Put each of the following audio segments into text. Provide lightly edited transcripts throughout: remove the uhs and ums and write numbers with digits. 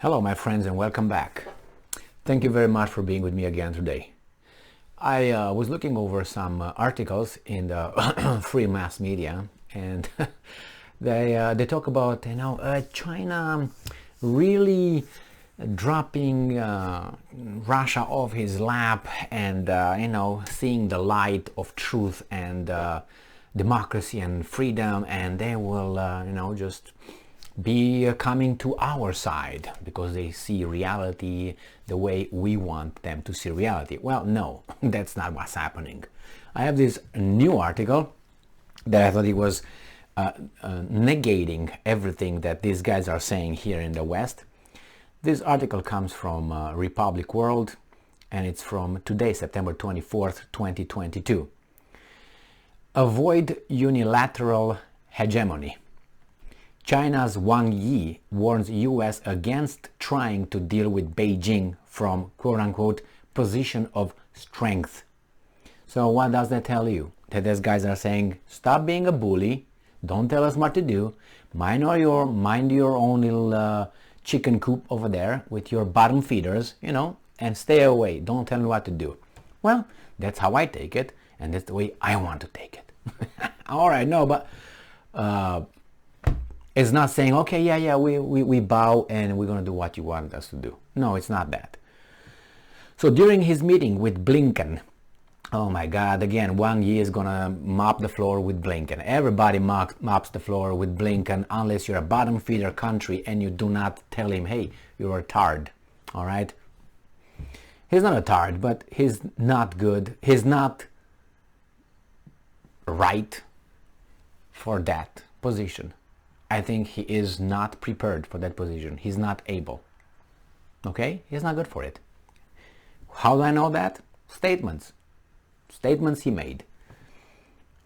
Hello, my friends, and welcome back. Thank you very much for being with me again today. I was looking over some articles in the free mass media, and they talk about China really dropping Russia off his lap and seeing the light of truth and democracy and freedom, and they will just be coming to our side because they see reality the way we want them to see reality. Well, no, that's not what's happening. I have this new article that I thought it was negating everything that these guys are saying here in the West. This article comes from Republic World, and it's from today, September 24th, 2022. Avoid unilateral hegemony. China's Wang Yi warns US against trying to deal with Beijing from quote-unquote position of strength. So what does that tell you? That these guys are saying, stop being a bully, don't tell us what to do, mind your own little chicken coop over there with your bottom feeders, and stay away, don't tell me what to do. Well, that's how I take it, and that's the way I want to take it. All right, no, but it's not saying, okay, we bow and we're going to do what you want us to do. No, it's not that. So during his meeting with Blinken, oh my God, again, Wang Yi is going to mop the floor with Blinken. Everybody mops the floor with Blinken unless you're a bottom feeder country and you do not tell him, hey, you're a tard, all right? He's not a tard, but he's not good. He's not right for that position. I think he is not prepared for that position. He's not able. Okay? He's not good for it. How do I know that? Statements he made.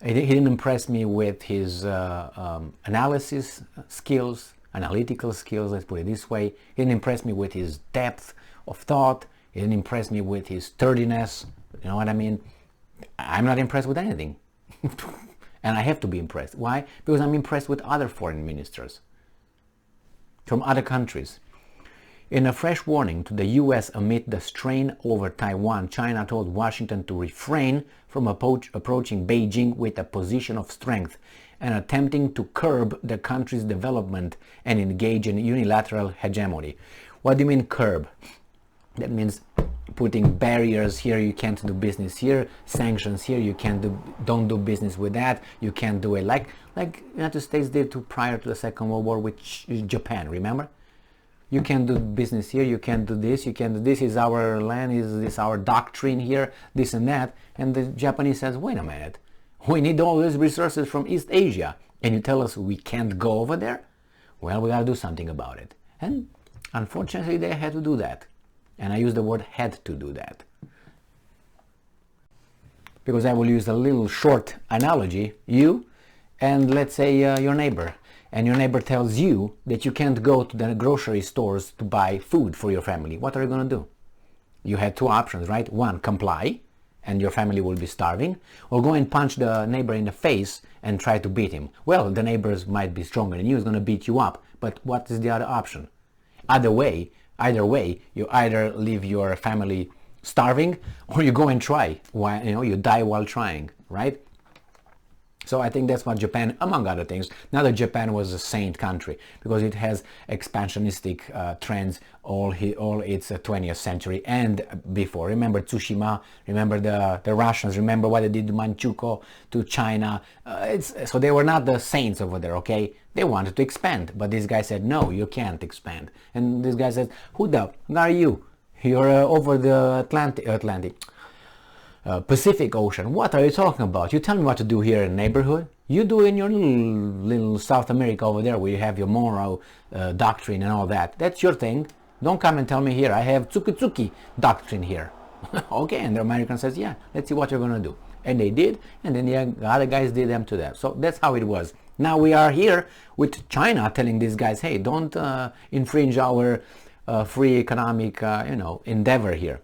He didn't impress me with his analysis skills, analytical skills, let's put it this way. He didn't impress me with his depth of thought. He didn't impress me with his sturdiness. You know what I mean? I'm not impressed with anything. And I have to be impressed. Why? Because I'm impressed with other foreign ministers from other countries. In a fresh warning to the US amid the strain over Taiwan, China told Washington to refrain from approaching Beijing with a position of strength and attempting to curb the country's development and engage in unilateral hegemony. What do you mean curb? That means putting barriers here, you can't do business here, sanctions here, you don't do business with that, you can't do it like United States did prior to the Second World War with Japan, remember? You can't do business here, you can't do this, is our land, is this our doctrine here, this and that, and the Japanese says, wait a minute, we need all these resources from East Asia, and you tell us we can't go over there? Well, we gotta do something about it. And unfortunately they had to do that. And I use the word had to do that. Because I will use a little short analogy. You and let's say your neighbor. And your neighbor tells you that you can't go to the grocery stores to buy food for your family. What are you going to do? You had two options, right? One, comply and your family will be starving. Or go and punch the neighbor in the face and try to beat him. Well, the neighbors might be stronger than you. He's going to beat you up. But what is the other option? Either way, you either leave your family starving or you go and try. You die while trying, right? So I think that's what Japan, among other things, now that Japan was a saint country because it has expansionistic trends all its 20th century and before. Remember Tsushima, remember the Russians, remember what they did to Manchukuo, to China. So they were not the saints over there, okay? They wanted to expand, but this guy said, no, you can't expand. And this guy said, who are you? You're over the Pacific Ocean. What are you talking about? You tell me what to do here in the neighborhood. You do in your little South America over there where you have your Monroe doctrine and all that. That's your thing. Don't come and tell me here. I have Tsuki doctrine here. Okay, and the American says, yeah, let's see what you're going to do. And they did, and then the other guys did them to that. So that's how it was. Now we are here with China telling these guys, hey, don't infringe our free economic endeavor here.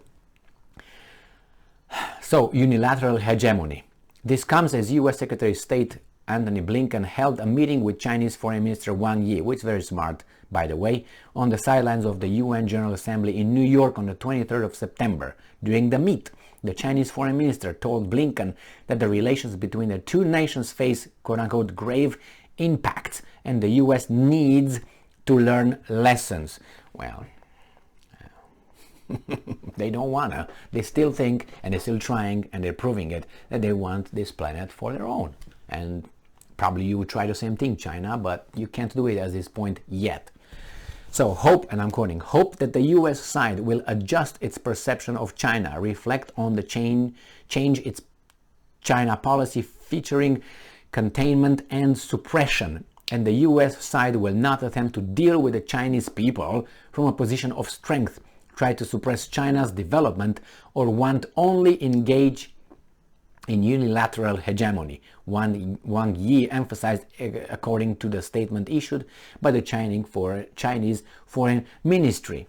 So unilateral hegemony. This comes as U.S. Secretary of State Antony Blinken held a meeting with Chinese Foreign Minister Wang Yi, which is very smart, by the way, on the sidelines of the UN General Assembly in New York on the 23rd of September. During the meet, the Chinese Foreign Minister told Blinken that the relations between the two nations face quote-unquote grave impacts and the US needs to learn lessons. Well, they don't wanna. They still think, and they're still trying, and they're proving it, that they want this planet for their own. And probably you would try the same thing, China, but you can't do it at this point yet. So hope, and I'm quoting, hope that the US side will adjust its perception of China, reflect on the change its China policy featuring containment and suppression, and the US side will not attempt to deal with the Chinese people from a position of strength, try to suppress China's development, or want only engage in unilateral hegemony. Wang Yi emphasized, according to the statement issued by the Chinese Foreign Ministry.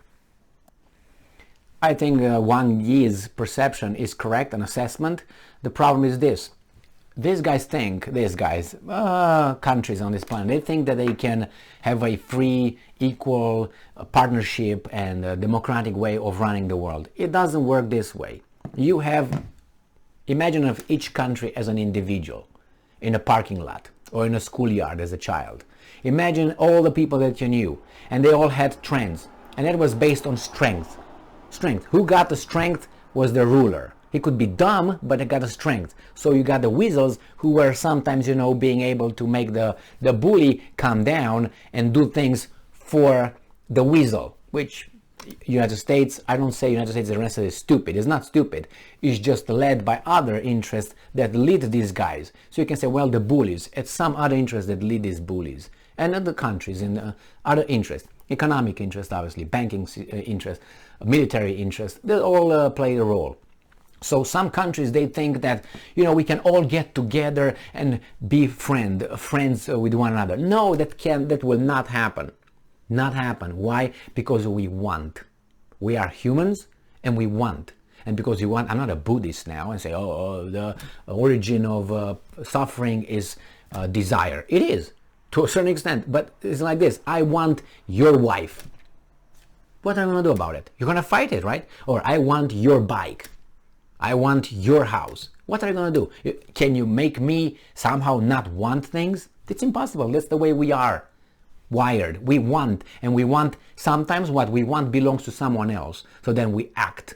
I think Wang Yi's perception is correct, an assessment. The problem is this. These guys, countries on this planet, they think that they can have a free, equal partnership and a democratic way of running the world. It doesn't work this way. Imagine of each country as an individual in a parking lot or in a schoolyard as a child. Imagine all the people that you knew, and they all had trends, and that was based on strength. Who got the strength was the ruler. He could be dumb, but he got the strength. So you got the weasels who were sometimes, being able to make the bully calm down and do things for the weasel, which United States, I don't say United States the rest is stupid. It's not stupid. It's just led by other interests that lead these guys. So you can say, well, the bullies, it's some other interests that lead these bullies. And other countries in other interests, economic interest, obviously, banking interest, military interest, they all play a role. So some countries, they think that, we can all get together and be friends with one another. No, that will not happen. Not happen. Why? Because we want. We are humans and we want. And because you want, I'm not a Buddhist now and say, the origin of suffering is desire. It is, to a certain extent, but it's like this. I want your wife. What are you going to do about it? You're going to fight it, right? Or I want your bike. I want your house. What are you going to do? Can you make me somehow not want things? It's impossible. That's the way we are wired. We want, and we want, sometimes what we want belongs to someone else. So then we act.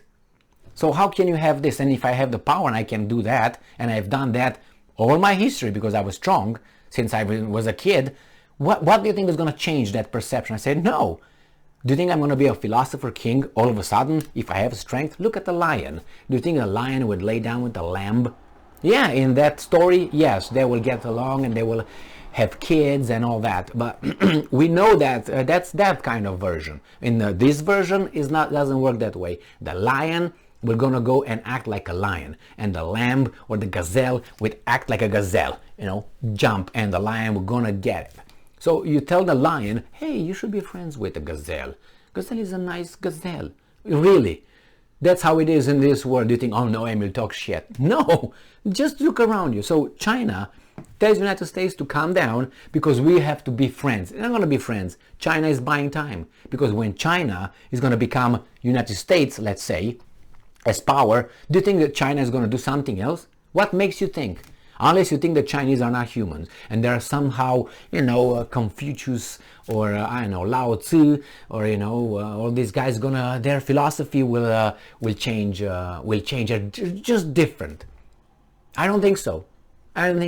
So how can you have this? And if I have the power and I can do that, and I've done that all my history because I was strong since I was a kid, what do you think is going to change that perception? I said, no. Do you think I'm going to be a philosopher king all of a sudden if I have strength? Look at the lion. Do you think a lion would lay down with a lamb? Yeah, in that story, yes, they will get along and they will have kids and all that. But we know that that's that kind of version. In this version, doesn't work that way. The lion will gonna go and act like a lion, and the lamb or the gazelle would act like a gazelle. Jump, and the lion will gonna get it. So you tell the lion, hey, you should be friends with the gazelle. Gazelle is a nice gazelle. Really. That's how it is in this world. You think, oh no, Emil, talk shit. No, just look around you. So China tells the United States to calm down because we have to be friends. They're not going to be friends. China is buying time. Because when China is going to become United States, let's say, as power, do you think that China is going to do something else? What makes you think? Unless you think the Chinese are not humans and they're somehow, Confucius or Lao Tzu or all these guys their philosophy will change, just different. I don't think so. The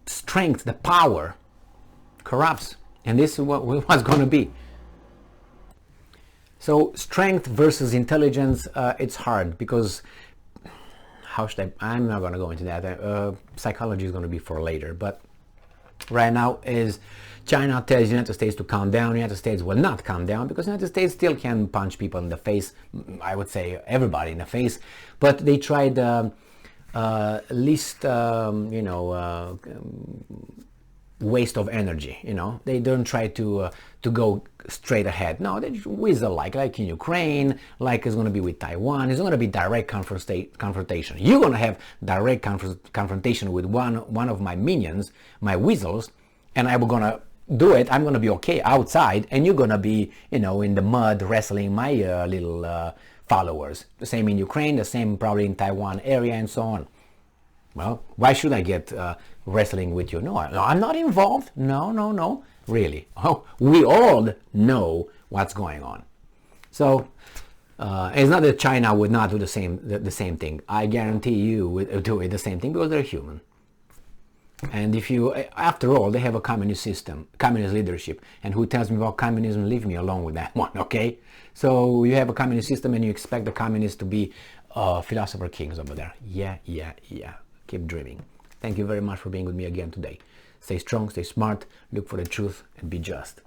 strength, the power corrupts, and this is what's going to be. So strength versus intelligence, it's hard because, I'm not going to go into that. Psychology is going to be for later. But right now is China tells the United States to calm down. The United States will not calm down because the United States still can punch people in the face. I would say everybody in the face. But they tried waste of energy. You know, they don't try to go straight ahead. No, they whistle like in Ukraine, like it's going to be with Taiwan. It's going to be direct confrontation. You're going to have direct confrontation with one of my minions, my weasels, and I'm going to do it. I'm going to be okay outside, and you're going to be, you know, in the mud wrestling my little followers. The same in Ukraine, the same probably in Taiwan area, and so on. Well, why should I get wrestling with you? No, I'm not involved. No, really. Oh, we all know what's going on. So it's not that China would not do the same thing. I guarantee you would do it the same thing because they're human. And if you, after all, they have a communist system, communist leadership. And who tells me about communism? Leave me alone with that one, okay? So you have a communist system and you expect the communists to be philosopher kings over there. Yeah. Keep dreaming. Thank you very much for being with me again today. Stay strong, stay smart, look for the truth, and be just.